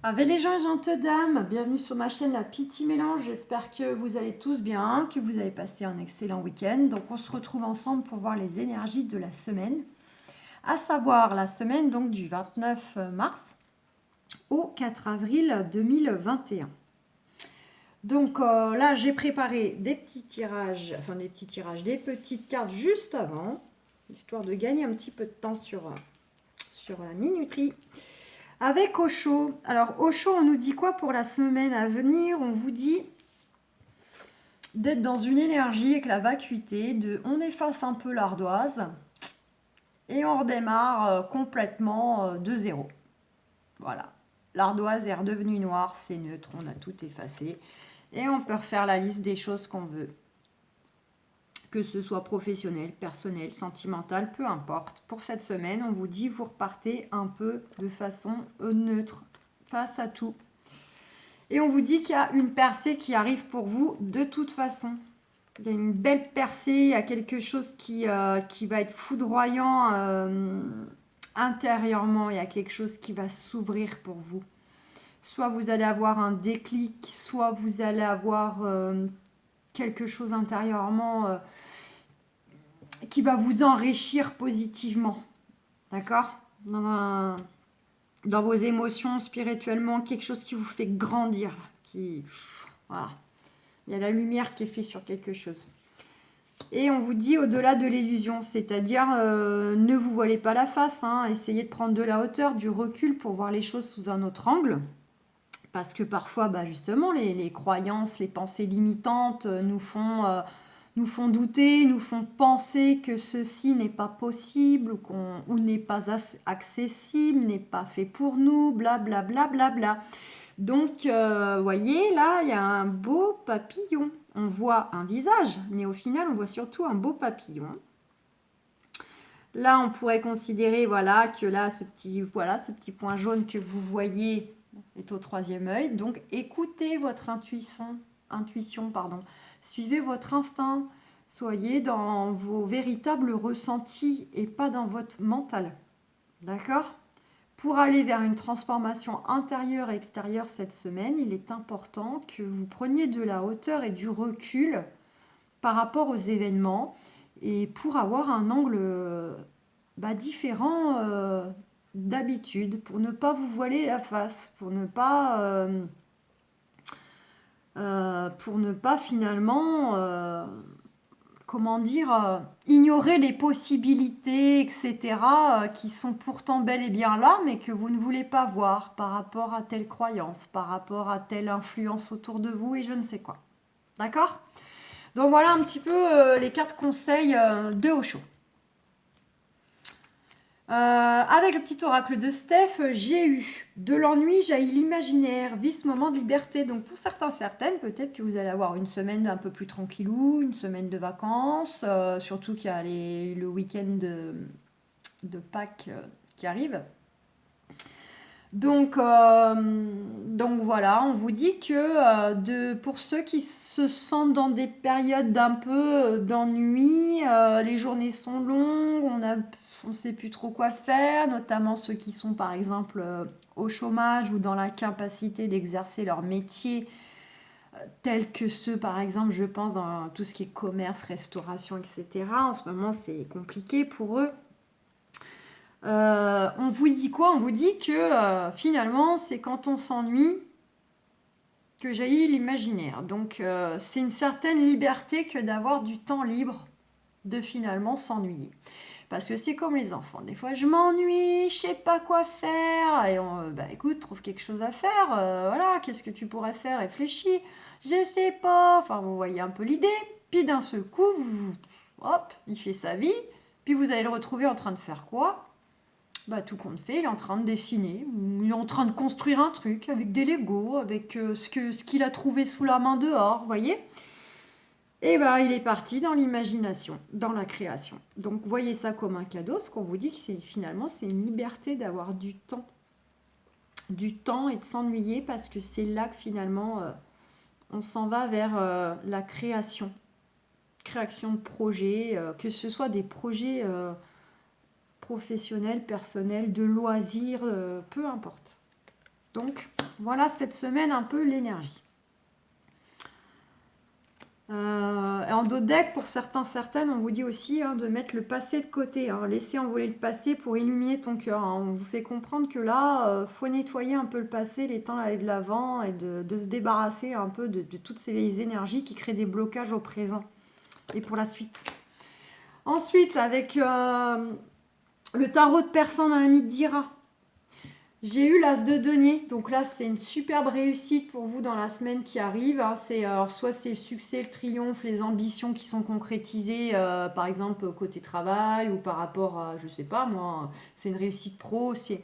Avec les gens et gentes dames, bienvenue sur ma chaîne La Petite Mélange. J'espère que vous allez tous bien, que vous avez passé un excellent week-end. Donc on se retrouve ensemble pour voir les énergies de la semaine, à savoir la semaine donc du 29 mars au 4 avril 2021. Donc là j'ai préparé des petits tirages, des petites cartes juste avant, histoire de gagner un petit peu de temps sur la minuterie. Avec Osho. Alors, Osho, on nous dit quoi pour la semaine à venir? On vous dit d'être dans une énergie avec la vacuité, on efface un peu l'ardoise et on redémarre complètement de zéro. Voilà. L'ardoise est redevenue noire, c'est neutre, on a tout effacé. Et on peut refaire la liste des choses qu'on veut. Que ce soit professionnel, personnel, sentimental, peu importe. Pour cette semaine, on vous dit vous repartez un peu de façon neutre face à tout. Et on vous dit qu'il y a une percée qui arrive pour vous de toute façon. Il y a une belle percée, il y a quelque chose qui va être foudroyant intérieurement. Il y a quelque chose qui va s'ouvrir pour vous. Soit vous allez avoir un déclic, soit vous allez avoir quelque chose intérieurement qui va vous enrichir positivement. D'accord dans vos émotions, spirituellement, quelque chose qui vous fait grandir. Voilà. Il y a la lumière qui est faite sur quelque chose. Et on vous dit au-delà de l'illusion, c'est-à-dire ne vous voilez pas la face, hein, essayez de prendre de la hauteur, du recul pour voir les choses sous un autre angle. Parce que parfois, justement, les croyances, les pensées limitantes nous font douter, nous font penser que ceci n'est pas possible ou n'est pas accessible, n'est pas fait pour nous, blablabla. Bla, bla, bla, bla. Donc, voyez, là, il y a un beau papillon. On voit un visage, mais au final, on voit surtout un beau papillon. Là, on pourrait considérer, voilà, que là, ce petit point jaune que vous voyez est au troisième œil. Donc, écoutez votre intuition, pardon. Suivez votre instinct. Soyez dans vos véritables ressentis et pas dans votre mental. D'accord? Pour aller vers une transformation intérieure et extérieure cette semaine, il est important que vous preniez de la hauteur et du recul par rapport aux événements et pour avoir un angle différent d'habitude, pour ne pas vous voiler la face, pour ne pas finalement comment dire, ignorer les possibilités, etc., qui sont pourtant bel et bien là, mais que vous ne voulez pas voir par rapport à telle croyance, par rapport à telle influence autour de vous et je ne sais quoi. D'accord? Donc voilà un petit peu les 4 conseils de Osho. Avec le petit oracle de Steph, j'ai eu de l'ennui, jaillit l'imaginaire, vice moment de liberté. Donc pour certaines, peut-être que vous allez avoir une semaine un peu plus tranquillou, une semaine de vacances, surtout qu'il y a le week-end de Pâques qui arrive. Donc voilà, on vous dit que pour ceux qui se sentent dans des périodes d'un peu d'ennui, les journées sont longues, on ne sait plus trop quoi faire, notamment ceux qui sont par exemple au chômage ou dans l'incapacité d'exercer leur métier, tels que ceux par exemple, je pense, dans tout ce qui est commerce, restauration, etc. En ce moment, c'est compliqué pour eux. On vous dit quoi? On vous dit que finalement, c'est quand on s'ennuie que jaillit l'imaginaire. Donc, c'est une certaine liberté que d'avoir du temps libre de finalement s'ennuyer. Parce que c'est comme les enfants. Des fois, je m'ennuie, je sais pas quoi faire. Et écoute, trouve quelque chose à faire. Voilà, qu'est-ce que tu pourrais faire? Réfléchis. Je sais pas. Enfin, vous voyez un peu l'idée. Puis d'un seul coup, hop, il fait sa vie. Puis vous allez le retrouver en train de faire quoi? Tout compte fait, il est en train de dessiner, ou il est en train de construire un truc avec des Legos, avec ce qu'il a trouvé sous la main dehors, vous voyez. Et il est parti dans l'imagination, dans la création. Donc voyez ça comme un cadeau, ce qu'on vous dit que c'est une liberté d'avoir du temps et de s'ennuyer parce que c'est là que finalement on s'en va vers la création de projets, que ce soit des projets professionnels, personnels, de loisirs, peu importe. Donc, voilà cette semaine un peu l'énergie. Et en dos de deck, pour certaines, on vous dit aussi de mettre le passé de côté. Laisser envoler le passé pour illuminer ton cœur. On vous fait comprendre que là, faut nettoyer un peu le passé, les temps aller de l'avant et de se débarrasser un peu de toutes ces énergies qui créent des blocages au présent et pour la suite. Ensuite, avec le tarot de personne à ami de Dira. J'ai eu l'as de denier, donc là c'est une superbe réussite pour vous dans la semaine qui arrive. Alors soit c'est le succès, le triomphe, les ambitions qui sont concrétisées, par exemple côté travail ou par rapport à, je sais pas moi, c'est une réussite pro, c'est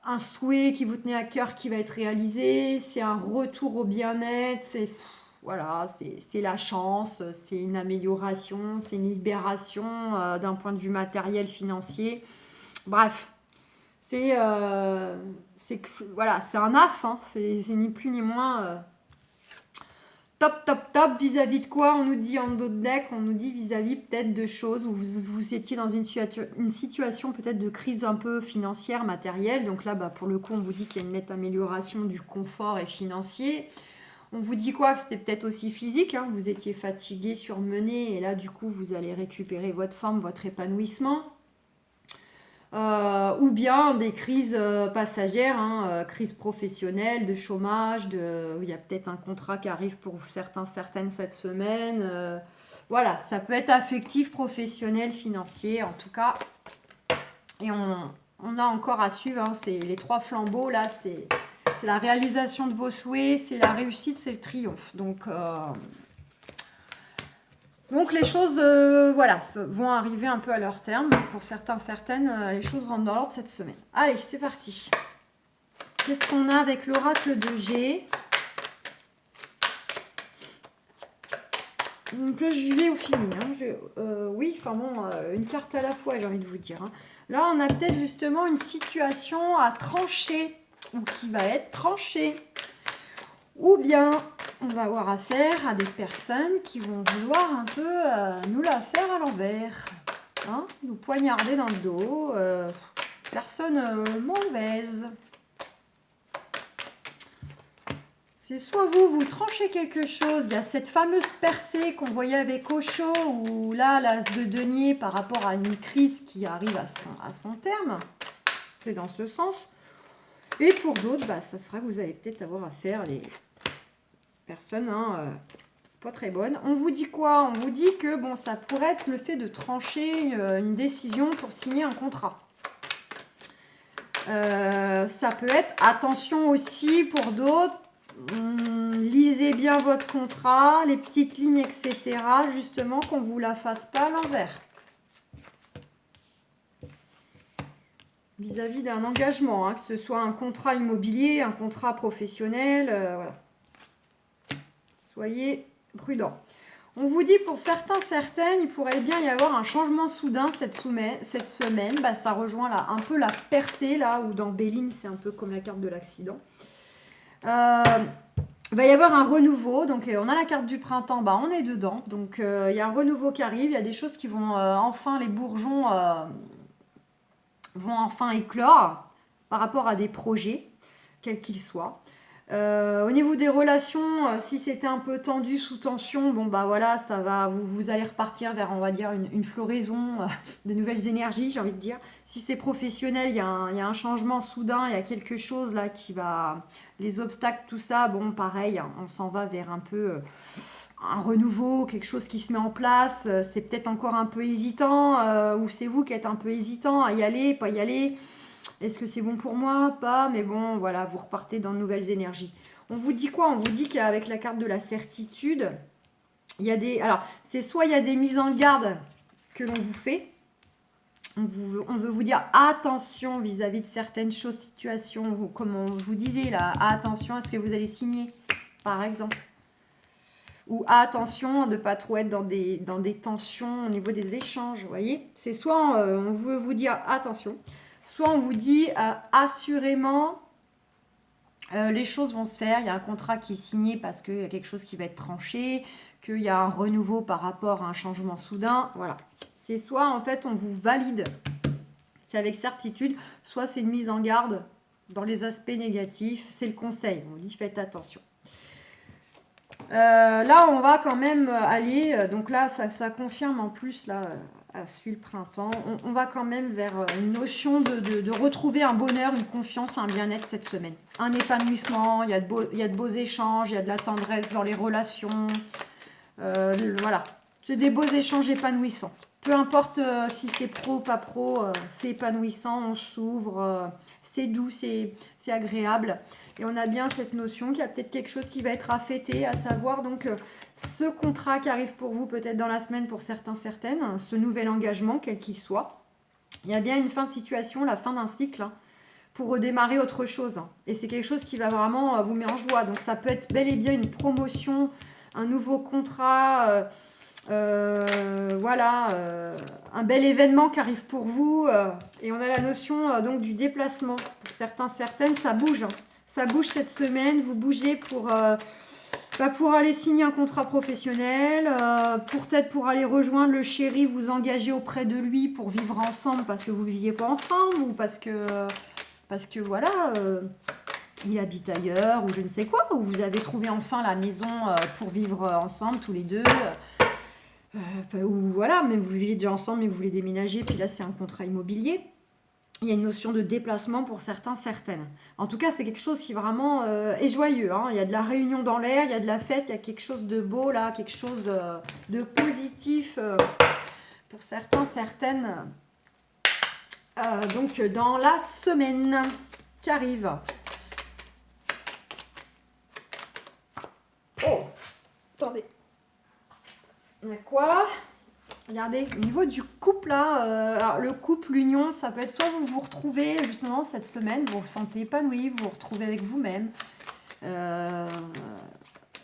un souhait qui vous tenait à cœur qui va être réalisé, c'est un retour au bien-être, c'est la chance, c'est une amélioration, c'est une libération d'un point de vue matériel, financier. Bref. C'est un as, c'est ni plus ni moins top vis-à-vis de quoi on nous dit en dos de deck, on nous dit vis-à-vis peut-être de choses où vous étiez dans une situation peut-être de crise un peu financière, matérielle. Donc là, pour le coup, on vous dit qu'il y a une nette amélioration du confort et financier. On vous dit quoi? Que c'était peut-être aussi physique, vous étiez fatigué, surmené, et là, du coup, vous allez récupérer votre forme, votre épanouissement. Ou bien des crises passagères, crise professionnelle, de chômage, il y a peut-être un contrat qui arrive pour certaines cette semaine. Voilà, ça peut être affectif, professionnel, financier, en tout cas. Et on a encore à suivre, c'est les 3 flambeaux, là, c'est la réalisation de vos souhaits, c'est la réussite, c'est le triomphe. Donc les choses vont arriver un peu à leur terme. Pour certaines, les choses rentrent dans l'ordre cette semaine. Allez, c'est parti. Qu'est-ce qu'on a avec l'oracle de G? Donc là, j'y vais au feeling. Une carte à la fois, j'ai envie de vous dire. Là, on a peut-être justement une situation à trancher, ou qui va être tranchée. Ou bien, on va avoir affaire à des personnes qui vont vouloir un peu nous la faire à l'envers. Nous poignarder dans le dos. Personne mauvaise. C'est soit vous tranchez quelque chose. Il y a cette fameuse percée qu'on voyait avec Osho, où là, l'as de denier par rapport à une crise qui arrive à son terme. C'est dans ce sens. Et pour d'autres, ça sera que vous allez peut-être avoir affaire à des personnes pas très bonnes. On vous dit quoi? On vous dit que ça pourrait être le fait de trancher une décision pour signer un contrat. Ça peut être, attention aussi pour d'autres, lisez bien votre contrat, les petites lignes, etc. Justement, qu'on ne vous la fasse pas à l'envers. Vis-à-vis d'un engagement, que ce soit un contrat immobilier, un contrat professionnel, voilà. Soyez prudents. On vous dit pour certaines, il pourrait bien y avoir un changement soudain cette semaine. Ça rejoint là un peu la percée, là, où dans Béline, c'est un peu comme la carte de l'accident. Il va y avoir un renouveau. Donc, on a la carte du printemps, on est dedans. Donc, il y a un renouveau qui arrive. Il y a des choses qui vont enfin, les bourgeons vont enfin éclore par rapport à des projets, quels qu'ils soient. Au niveau des relations, si c'était un peu tendu, sous tension, ça va, vous allez repartir vers, on va dire, une floraison de nouvelles énergies, j'ai envie de dire. Si c'est professionnel, il y a un changement soudain, il y a quelque chose là qui va, les obstacles, tout ça, pareil, on s'en va vers un peu un renouveau, quelque chose qui se met en place. C'est peut-être encore un peu hésitant, ou c'est vous qui êtes un peu hésitant à y aller, pas y aller. Est-ce que c'est bon pour moi? Pas, mais voilà, vous repartez dans de nouvelles énergies. On vous dit quoi? On vous dit qu'avec la carte de la certitude, il y a des... Alors, c'est soit il y a des mises en garde que l'on vous fait. On veut vous dire attention vis-à-vis de certaines choses, situations, comme on vous disait là, attention à ce que vous allez signer, par exemple. Ou attention de ne pas trop être dans des tensions au niveau des échanges, vous voyez. C'est soit on veut vous dire attention, soit on vous dit assurément les choses vont se faire, il y a un contrat qui est signé parce qu'il y a quelque chose qui va être tranché, qu'il y a un renouveau par rapport à un changement soudain, voilà. C'est soit en fait on vous valide, c'est avec certitude, soit c'est une mise en garde dans les aspects négatifs, c'est le conseil. On dit faites attention. Là, on va quand même aller, donc là, ça confirme en plus, là, suit le printemps, on va quand même vers une notion de retrouver un bonheur, une confiance, un bien-être cette semaine. Un épanouissement, il y a de beaux échanges, il y a de la tendresse dans les relations. Voilà, c'est des beaux échanges épanouissants. Peu importe si c'est pro, pas pro, c'est épanouissant, on s'ouvre, c'est doux, c'est agréable. Et on a bien cette notion qu'il y a peut-être quelque chose qui va être à fêter, à savoir donc ce contrat qui arrive pour vous peut-être dans la semaine pour certains, certaines, ce nouvel engagement, quel qu'il soit. Il y a bien une fin de situation, la fin d'un cycle, hein, pour redémarrer autre chose. Et c'est quelque chose qui va vraiment vous mettre en joie. Donc ça peut être bel et bien une promotion, un nouveau contrat, voilà, un bel événement qui arrive pour vous. Et on a la notion donc du déplacement. Pour certains, certaines, ça bouge. Hein. Ça bouge cette semaine. Vous bougez pour aller signer un contrat professionnel, peut-être pour aller rejoindre le chéri, vous engager auprès de lui pour vivre ensemble parce que vous ne viviez pas ensemble ou parce que voilà, il habite ailleurs ou je ne sais quoi, ou vous avez trouvé enfin la maison pour vivre ensemble tous les deux. Ou voilà, mais vous vivez déjà ensemble mais vous voulez déménager, puis là c'est un contrat immobilier. Il y a une notion de déplacement pour certains, certaines. En tout cas, c'est quelque chose qui vraiment est joyeux. Hein. Il y a de la réunion dans l'air, il y a de la fête, il y a quelque chose de beau là, quelque chose de positif pour certains, certaines. Donc, dans la semaine qui arrive. Oh, attendez. Il y a quoi ? Regardez, au niveau du couple, là, alors le couple, l'union, ça peut être soit vous vous retrouvez justement cette semaine, vous vous sentez épanoui, vous vous retrouvez avec vous-même.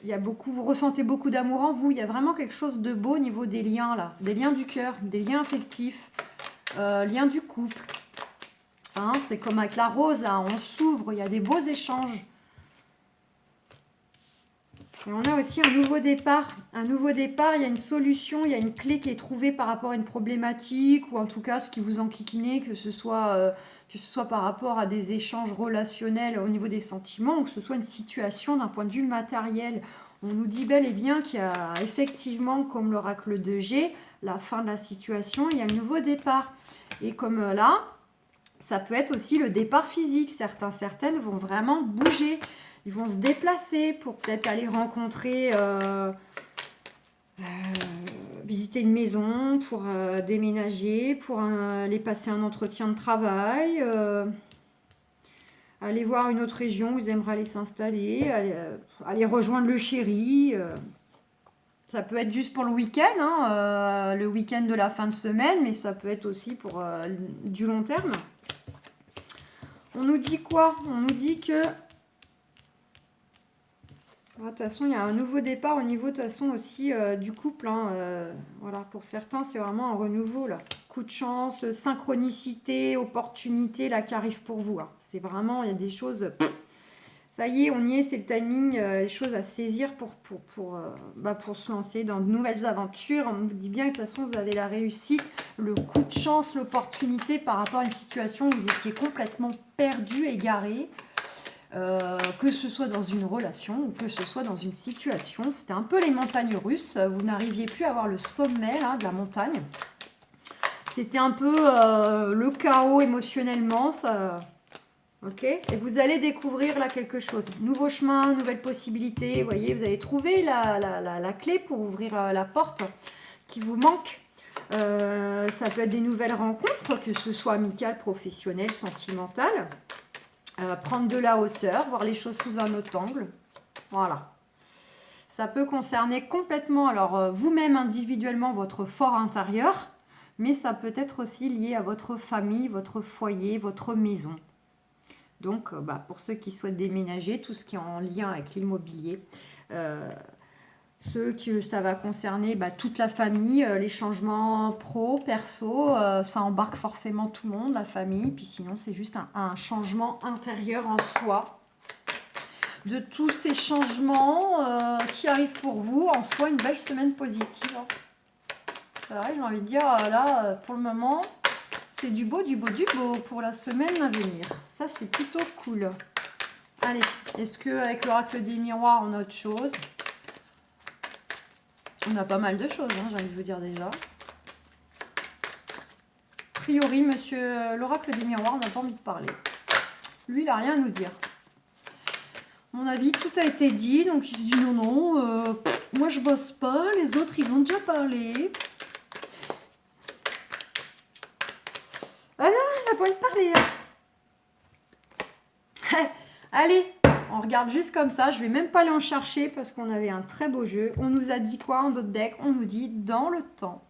Vous ressentez beaucoup d'amour en vous. Il y a vraiment quelque chose de beau au niveau des liens, là. Des liens du cœur, des liens affectifs, liens du couple. Hein, c'est comme avec la rose, là, on s'ouvre, il y a des beaux échanges. Et on a aussi un nouveau départ. Un nouveau départ, il y a une solution, il y a une clé qui est trouvée par rapport à une problématique, ou en tout cas ce qui vous enquiquinez, que ce soit par rapport à des échanges relationnels au niveau des sentiments, ou que ce soit une situation d'un point de vue matériel. On nous dit bel et bien qu'il y a effectivement, comme l'oracle de G, la fin de la situation, il y a un nouveau départ. Et comme là, ça peut être aussi le départ physique. Certains, certaines vont vraiment bouger. Ils vont se déplacer pour peut-être aller rencontrer, visiter une maison, pour déménager, pour aller passer un entretien de travail, aller voir une autre région où vous aimeriez aller s'installer, aller rejoindre le chéri. Ça peut être juste pour le week-end, hein, le week-end de la fin de semaine, mais ça peut être aussi pour du long terme. On nous dit quoi ? On nous dit que... De toute façon, il y a un nouveau départ au niveau de toute façon aussi du couple. Hein, voilà, pour certains, c'est vraiment un renouveau là. Coup de chance, synchronicité, opportunité là qui arrive pour vous. Hein. C'est vraiment, il y a des choses. Ça y est, on y est, c'est le timing, les choses à saisir pour se lancer dans de nouvelles aventures. On vous dit bien que de toute façon, vous avez la réussite, le coup de chance, l'opportunité par rapport à une situation où vous étiez complètement perdu, égaré. Que ce soit dans une relation ou que ce soit dans une situation, c'était un peu les montagnes russes, vous n'arriviez plus à voir le sommet là, de la montagne, c'était un peu le chaos émotionnellement, ça... ok, et vous allez découvrir là quelque chose, nouveau chemin, nouvelle possibilité, vous voyez, vous allez trouver la clé pour ouvrir la porte qui vous manque. Ça peut être des nouvelles rencontres, que ce soit amicales, professionnelles, sentimentales. Prendre de la hauteur, voir les choses sous un autre angle. Voilà. Ça peut concerner complètement, alors vous-même individuellement, votre fort intérieur, mais ça peut être aussi lié à votre famille, votre foyer, votre maison. Donc, pour ceux qui souhaitent déménager, tout ce qui est en lien avec l'immobilier, ceux que ça va concerner toute la famille, les changements pro, perso, ça embarque forcément tout le monde, la famille, puis sinon c'est juste un changement intérieur en soi. De tous ces changements qui arrivent pour vous, en soi une belle semaine positive. C'est vrai, j'ai envie de dire, là, pour le moment, C'est du beau, du beau, du beau pour la semaine à venir. Ça, c'est plutôt cool. Allez, est-ce qu'avec l'oracle des miroirs, on a autre chose? On a pas mal de choses, hein, j'ai envie de vous dire déjà. A priori, monsieur l'oracle des miroirs n'a pas envie de parler. Lui, il n'a rien à nous dire. À mon avis, tout a été dit, donc il se dit non, non, moi je bosse pas, les autres ils ont déjà parlé. Ah non, il n'a pas envie de parler. Allez, on regarde juste comme ça. Je vais même pas aller en chercher parce qu'on avait un très beau jeu. On nous a dit quoi en d'autres decks? On nous dit dans le temps.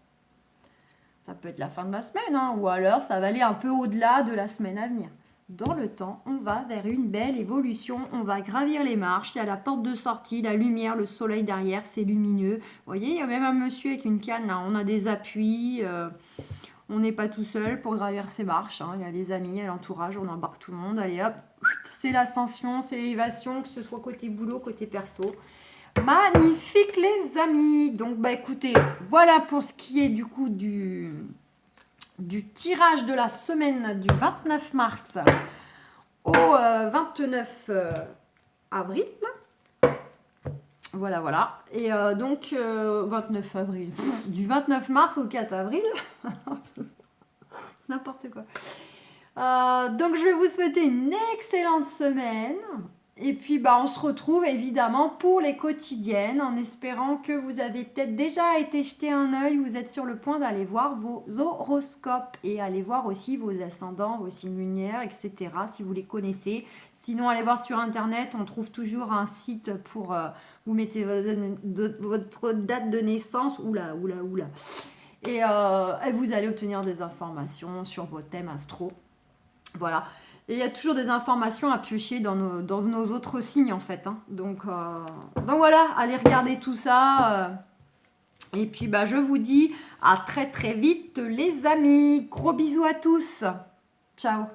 Ça peut être la fin de la semaine, hein, ou alors ça va aller un peu au-delà de la semaine à venir. Dans le temps, on va vers une belle évolution. On va gravir les marches. Il y a la porte de sortie, la lumière, le soleil derrière, c'est lumineux. Vous voyez, il y a même un monsieur avec une canne. Là. On a des appuis. On n'est pas tout seul pour gravir ces marches. Hein. Il y a les amis, il y a l'entourage. On embarque tout le monde. Allez hop. C'est l'ascension, c'est l'élévation, que ce soit côté boulot, côté perso. Magnifique les amis. Donc bah écoutez, voilà pour ce qui est du coup du tirage de la semaine du 29 mars au 29 avril. Voilà, voilà. Et donc 29 avril, du 29 mars au 4 avril. N'importe quoi. Donc je vais vous souhaiter une excellente semaine et puis bah on se retrouve évidemment pour les quotidiennes en espérant que vous avez peut-être déjà été jeter un œil, vous êtes sur le point d'aller voir vos horoscopes et aller voir aussi vos ascendants, vos signes lunaires, etc. si vous les connaissez. Sinon allez voir sur internet, on trouve toujours un site pour vous mettez votre date de naissance, oula. Et vous allez obtenir des informations sur vos thèmes astro. Voilà. Et il y a toujours des informations à piocher dans nos autres signes, en fait. Hein. Donc voilà, allez regarder tout ça. Et puis, bah, je vous dis à très, très vite, les amis. Gros bisous à tous. Ciao.